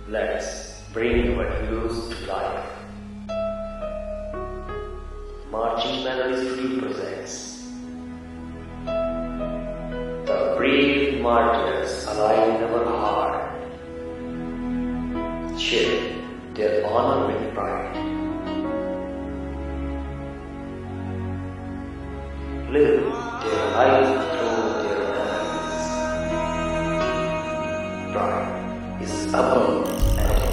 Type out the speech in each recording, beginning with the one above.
Let's bring our heroes to life. Marching Melodies Studio presents the brave martyrs alive in our heart. Share their honor with pride. Live their life through their memories. Pride is above and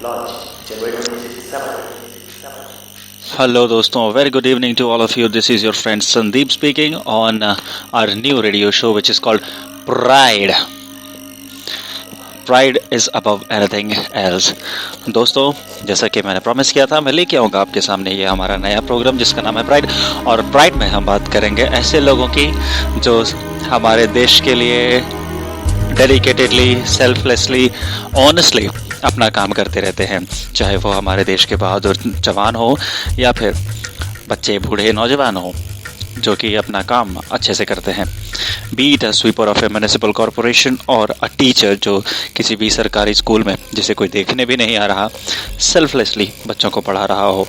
launched January 27th. Hello दोस्तों, very good evening to all of you. This is your friend Sandeep speaking on our new radio show which is called Pride. Pride is above anything else. दोस्तों, जैसा कि मैंने promise किया था, मैं लेके आऊँगा आपके सामने ये हमारा नया प्रोग्राम जिसका नाम है प्राइड. और प्राइड में हम बात करेंगे ऐसे लोगों की जो हमारे देश के लिए डेडिकेटेडली, सेल्फलेसली, ऑनेस्टली अपना काम करते रहते हैं, चाहे वो हमारे देश के बहादुर जवान हो या फिर बच्चे, बूढ़े, नौजवान हो जो कि अपना काम अच्छे से करते हैं. B it a sweeper of A municipal corporation और अ टीचर जो किसी भी सरकारी स्कूल में जिसे कोई देखने भी नहीं आ रहा, सेल्फलेसली बच्चों को पढ़ा रहा हो.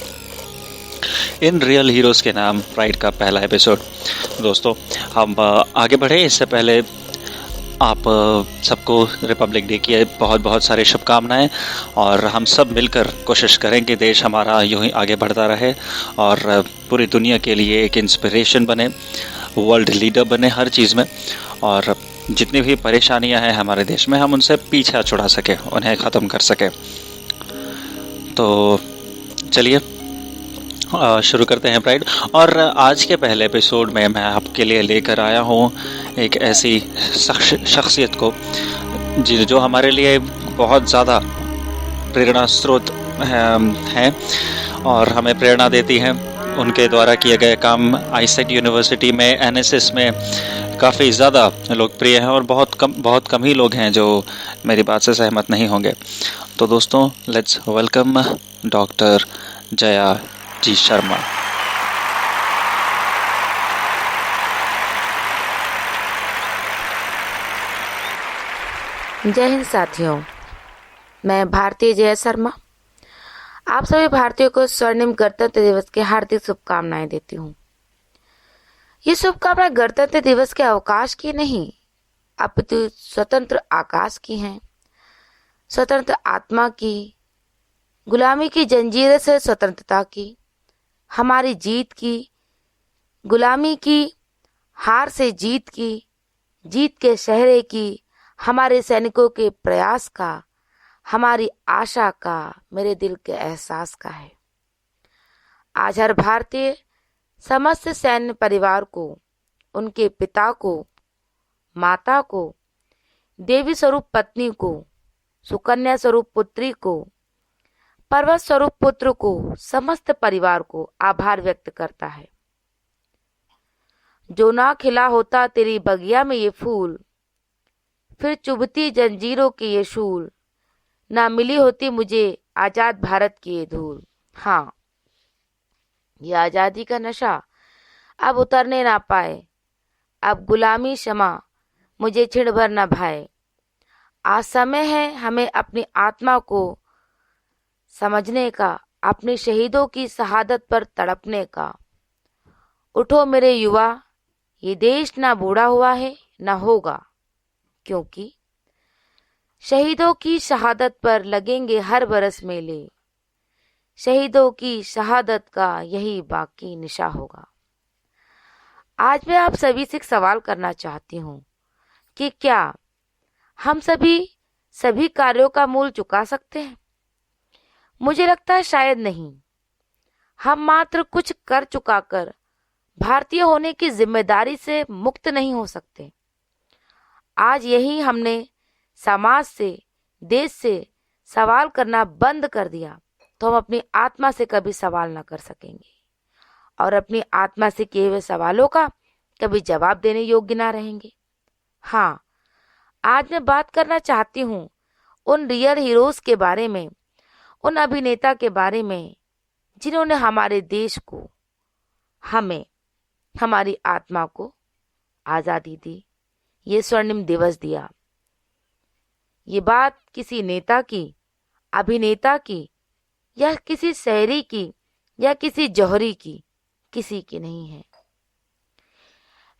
इन रियल हीरोज़ के नाम प्राइड का पहला एपिसोड. दोस्तों, हम आगे बढ़े इससे पहले आप सबको रिपब्लिक डे की बहुत बहुत सारी शुभकामनाएं. और हम सब मिलकर कोशिश करें कि देश हमारा यूं ही आगे बढ़ता रहे और पूरी दुनिया के लिए एक इंस्पिरेशन बने, वर्ल्ड लीडर बने हर चीज़ में. और जितनी भी परेशानियां हैं हमारे देश में हम उनसे पीछा छुड़ा सके, उन्हें ख़त्म कर सके. तो चलिए शुरू करते हैं प्राइड. और आज के पहले एपिसोड में मैं आपके लिए लेकर आया हूँ एक ऐसी शख्सियत को जो हमारे लिए बहुत ज़्यादा प्रेरणा स्रोत हैं और हमें प्रेरणा देती हैं. उनके द्वारा किए गए काम आईसेट यूनिवर्सिटी में, एनएसएस में काफ़ी ज़्यादा लोकप्रिय हैं और बहुत कम ही लोग हैं जो मेरी बात से सहमत नहीं होंगे. तो दोस्तों, लेट्स वेलकम डॉक्टर जया जी शर्मा. जय हिंद साथियों, मैं भारतीय जया शर्मा आप सभी भारतीयों को स्वर्णिम गणतंत्र दिवस की हार्दिक शुभकामनाएं देती हूँ. ये शुभकामनाएं गणतंत्र दिवस के अवकाश की नहीं अपितु स्वतंत्र आकाश की हैं. स्वतंत्र आत्मा की, गुलामी की जंजीर से स्वतंत्रता की, हमारी जीत की, गुलामी की, हार से जीत की, जीत के शहरे की, हमारे सैनिकों के प्रयास का, हमारी आशा का, मेरे दिल के एहसास का है. आज हर भारतीय समस्त सैन्य परिवार को, उनके पिता को, माता को, देवी स्वरूप पत्नी को, सुकन्या स्वरूप पुत्री को, पर्वत स्वरूप पुत्र को, समस्त परिवार को आभार व्यक्त करता है. जो ना खिला होता तेरी बगिया में ये फूल, फिर चुभती जंजीरों के ये शूल, ना मिली होती मुझे आजाद भारत की ये धूल. हाँ, ये आजादी का नशा अब उतरने ना पाए, अब गुलामी क्षमा मुझे छिड़ भर न भाए. आज समय है हमें अपनी आत्मा को समझने का, अपने शहीदों की शहादत पर तड़पने का. उठो मेरे युवा, ये देश ना बूढ़ा हुआ है ना होगा, क्योंकि शहीदों की शहादत पर लगेंगे हर बरस मेले. शहीदों की शहादत का यही बाकी निशा होगा. आज मैं आप सभी से एक सवाल करना चाहती हूँ कि क्या हम सभी कार्यों का मूल चुका सकते हैं? मुझे लगता है शायद नहीं. हम मात्र कुछ कर चुकाकर भारतीय होने की जिम्मेदारी से मुक्त नहीं हो सकते. आज यही हमने समाज से, देश से सवाल करना बंद कर दिया तो हम अपनी आत्मा से कभी सवाल न कर सकेंगे और अपनी आत्मा से किए हुए सवालों का कभी जवाब देने योग्य ना रहेंगे. हाँ, आज मैं बात करना चाहती हूँ उन रियल हीरोज के बारे में, उन अभिनेता के बारे में जिन्होंने हमारे देश को, हमें, हमारी आत्मा को आज़ादी दी, ये स्वर्णिम दिवस दिया. ये बात किसी नेता की, अभिनेता की, या किसी शहरी की, या किसी जौहरी की, किसी की नहीं है।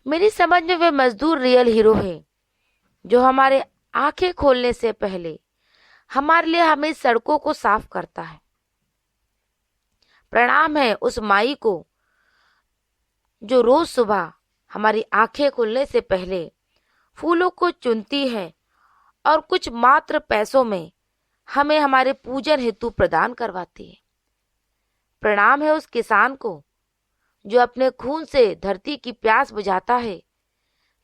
मेरी समझ में वे मजदूर रियल हीरो है जो हमारे आंखें खोलने से पहले हमारे लिए हमें सड़कों को साफ करता है। प्रणाम है उस माई को जो रोज सुबह हमारी आंखें खुलने से पहले फूलों को चुनती है और कुछ मात्र पैसों में हमें हमारे पूजन हेतु प्रदान करवाती है। प्रणाम है उस किसान को जो अपने खून से धरती की प्यास बुझाता है,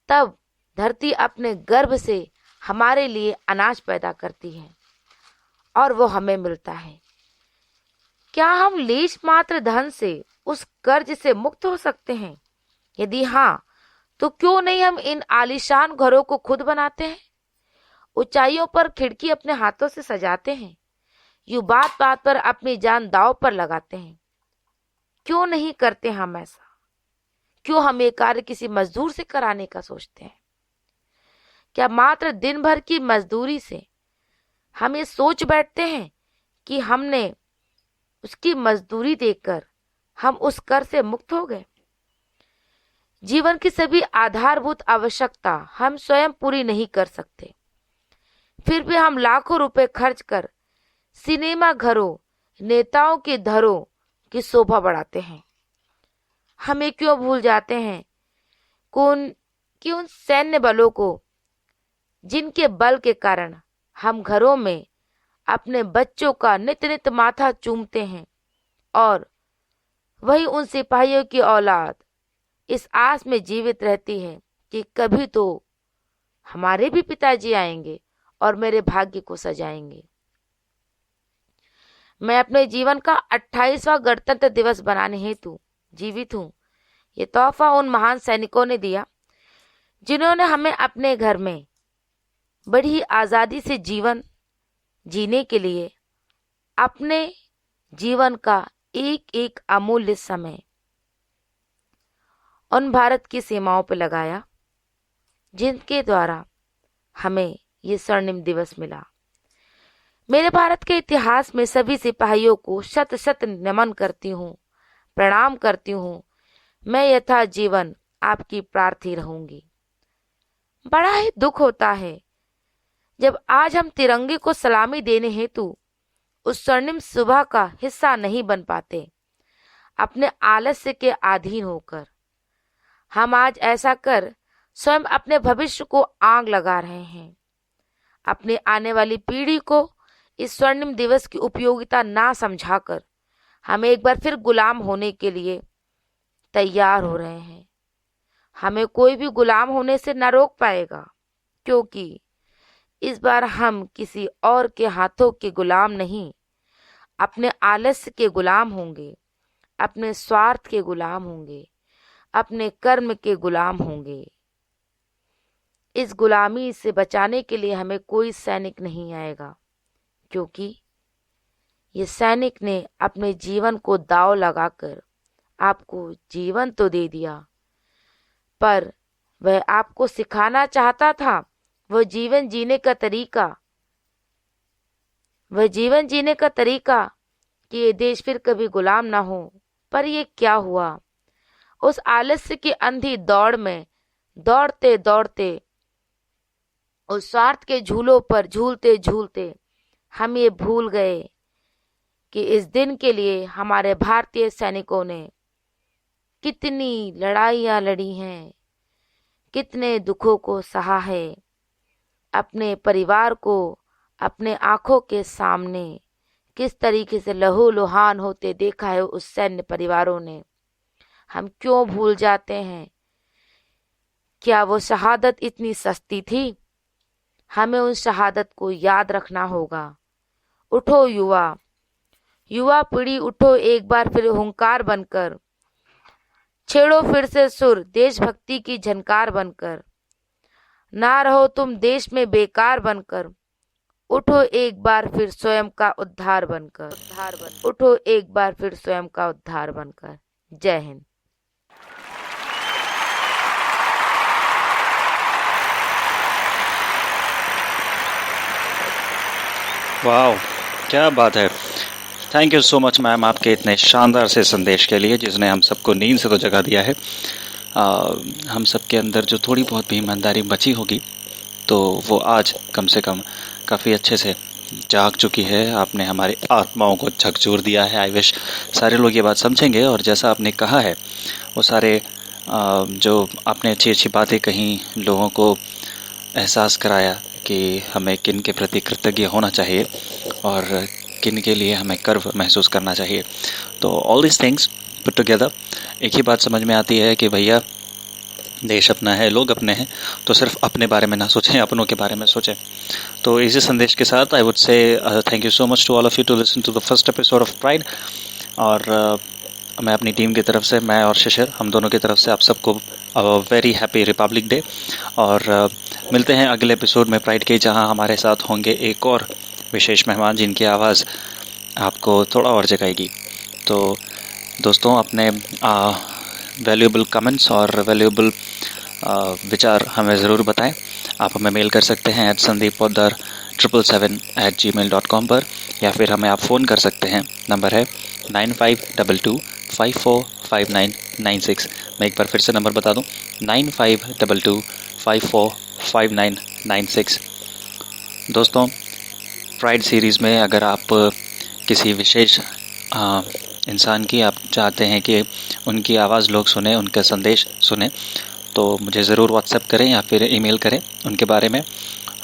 तब धरती अपने गर्भ से हमारे लिए अनाज पैदा करती है और वो हमें मिलता है। क्या हम लेश मात्र धन से उस कर्ज से मुक्त हो सकते हैं? यदि हाँ, तो क्यों नहीं हम इन आलीशान घरों को खुद बनाते हैं, ऊंचाइयों पर खिड़की अपने हाथों से सजाते हैं, यूं बात बात पर अपनी जान दांव पर लगाते हैं? क्यों नहीं करते हम ऐसा? क्यों हम ये कार्य किसी मजदूर से कराने का सोचते हैं? क्या मात्र दिन भर की मजदूरी से हम ये सोच बैठते हैं कि हमने उसकी मजदूरी देकर हम उस कर से मुक्त हो गए? जीवन की सभी आधारभूत आवश्यकता हम स्वयं पूरी नहीं कर सकते, फिर भी हम लाखों रुपए खर्च कर सिनेमा घरों, नेताओं के घरों की शोभा बढ़ाते हैं। हमें क्यों भूल जाते हैं कि उन सैन्य बलों को जिनके बल के कारण हम घरों में अपने बच्चों का नित नित माथा चूमते हैं, और वही उन सिपाहियों की औलाद इस आस में जीवित रहती है कि कभी तो हमारे भी पिताजी आएंगे और मेरे भाग्य को सजाएंगे। मैं अपने जीवन का 28वां गणतंत्र दिवस बनाने हेतु जीवित हूँ। ये तोहफा उन महान सैनिकों ने दिया जिन्होंने हमें अपने घर में बड़ी आजादी से जीवन जीने के लिए अपने जीवन का एक एक अमूल्य समय उन भारत की सीमाओं पर लगाया जिनके द्वारा हमें ये स्वर्णिम दिवस मिला। मेरे भारत के इतिहास में सभी सिपाहियों को शत शत नमन करती हूँ, प्रणाम करती हूँ। मैं यथा जीवन आपकी प्रार्थी रहूंगी। बड़ा ही दुख होता है जब आज हम तिरंगे को सलामी देने हेतु उस स्वर्णिम सुबह का हिस्सा नहीं बन पाते। अपने आलस्य के अधीन होकर हम आज ऐसा कर स्वयं अपने भविष्य को आग लगा रहे हैं। अपने आने वाली पीढ़ी को इस स्वर्णिम दिवस की उपयोगिता ना समझाकर हम एक बार फिर गुलाम होने के लिए तैयार हो रहे हैं। हमें कोई भी गुलाम होने से न रोक पाएगा, क्योंकि इस बार हम किसी और के हाथों के गुलाम नहीं, अपने आलस्य के गुलाम होंगे, अपने स्वार्थ के गुलाम होंगे, अपने कर्म के गुलाम होंगे। इस गुलामी से बचाने के लिए हमें कोई सैनिक नहीं आएगा, क्योंकि ये सैनिक ने अपने जीवन को दांव लगाकर आपको जीवन तो दे दिया, पर वह आपको सिखाना चाहता था वह जीवन जीने का तरीका कि ये देश फिर कभी गुलाम ना हो। पर ये क्या हुआ? उस आलस्य की अंधी दौड़ में दौड़ते दौड़ते उस स्वार्थ के झूलों पर झूलते झूलते हम ये भूल गए कि इस दिन के लिए हमारे भारतीय सैनिकों ने कितनी लड़ाइयाँ लड़ी हैं, कितने दुखों को सहा है, अपने परिवार को अपने आंखों के सामने किस तरीके से लहूलुहान होते देखा है उस सैन्य परिवारों ने। हम क्यों भूल जाते हैं? क्या वो शहादत इतनी सस्ती थी? हमें उस शहादत को याद रखना होगा। उठो युवा पीढ़ी, उठो एक बार फिर हुंकार बनकर, छेड़ो फिर से सुर देशभक्ति की झनकार बनकर। ना रहो तुम देश में बेकार बनकर, उठो एक बार फिर स्वयं का उद्धार बनकर। उठो एक बार फिर स्वयं का उद्धार बनकर। जय हिंद। वाह, क्या बात है। Thank you so much ma'am आपके इतने शानदार से संदेश के लिए, जिसने हम सबको नींद से तो जगा दिया है। हम सबके अंदर जो थोड़ी बहुत भी ईमानदारी बची होगी तो वो आज कम से कम काफ़ी अच्छे से जाग चुकी है। आपने हमारी आत्माओं को झकझोर दिया है। आई विश सारे लोग ये बात समझेंगे, और जैसा आपने कहा है वो सारे जो आपने अच्छी अच्छी बातें कहीं, लोगों को एहसास कराया कि हमें किन के प्रति कृतज्ञ होना चाहिए और किन के लिए हमें गर्व महसूस करना चाहिए। तो all this things put together एक ही बात समझ में आती है कि भैया देश अपना है, लोग अपने हैं, तो सिर्फ अपने बारे में ना सोचें, अपनों के बारे में सोचें। तो इसी संदेश के साथ I would say thank you so much to all of you to listen to the first episode of pride. और मैं अपनी टीम की तरफ से, मैं और शिशिर, हम दोनों की तरफ से आप सबको वेरी हैप्पी रिपब्लिक डे। और मिलते हैं अगले एपिसोड में प्राइड के, जहां हमारे साथ होंगे एक और विशेष मेहमान जिनकी आवाज़ आपको थोड़ा और जगाएगी। तो दोस्तों अपने वैल्यूएबल कमेंट्स और वैल्यूएबल विचार हमें ज़रूर बताएं। आप हमें मेल कर सकते हैं @sandeep.777@gmail.com पर, या फिर हमें आप फ़ोन कर सकते हैं। नंबर है 9522545996। मैं एक बार फिर से नंबर बता दूं, 9522545996। दोस्तों प्राइड सीरीज़ में अगर आप किसी विशेष इंसान की आप चाहते हैं कि उनकी आवाज़ लोग सुने, उनका संदेश सुने, तो मुझे ज़रूर व्हाट्सएप करें या फिर ईमेल करें उनके बारे में,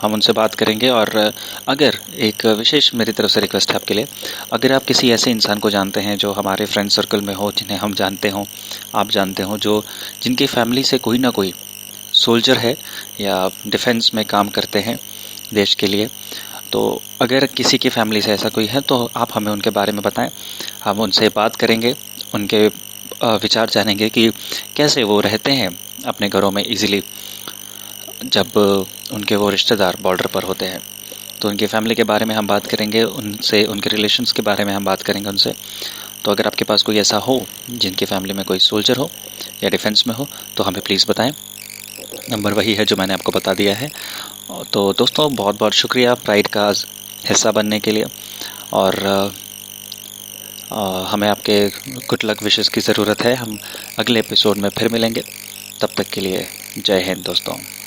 हम उनसे बात करेंगे। और अगर एक विशेष मेरी तरफ से रिक्वेस्ट है आपके लिए, अगर आप किसी ऐसे इंसान को जानते हैं जो हमारे फ्रेंड सर्कल में हो, जिन्हें हम जानते हों, आप जानते हों, जिनकी फैमिली से कोई ना कोई सोल्जर है या डिफेंस में काम करते हैं देश के लिए, तो अगर किसी की फैमिली से ऐसा कोई है तो आप हमें उनके बारे में बताएं। हम उनसे बात करेंगे, उनके विचार जानेंगे कि कैसे वो रहते हैं अपने घरों में इजीली जब उनके वो रिश्तेदार बॉर्डर पर होते हैं। तो उनकी फैमिली के बारे में हम बात करेंगे उनसे, उनके रिलेशंस के बारे में हम बात करेंगे उनसे। तो अगर आपके पास कोई ऐसा हो जिनकी फैमिली में कोई सोल्जर हो या डिफेंस में हो तो हमें प्लीज़ बताएं। नंबर वही है जो मैंने आपको बता दिया है। तो दोस्तों बहुत बहुत शुक्रिया प्राइड का हिस्सा बनने के लिए, और हमें आपके गुड लक विशेस की ज़रूरत है। हम अगले एपिसोड में फिर मिलेंगे, तब तक के लिए जय हिंद दोस्तों।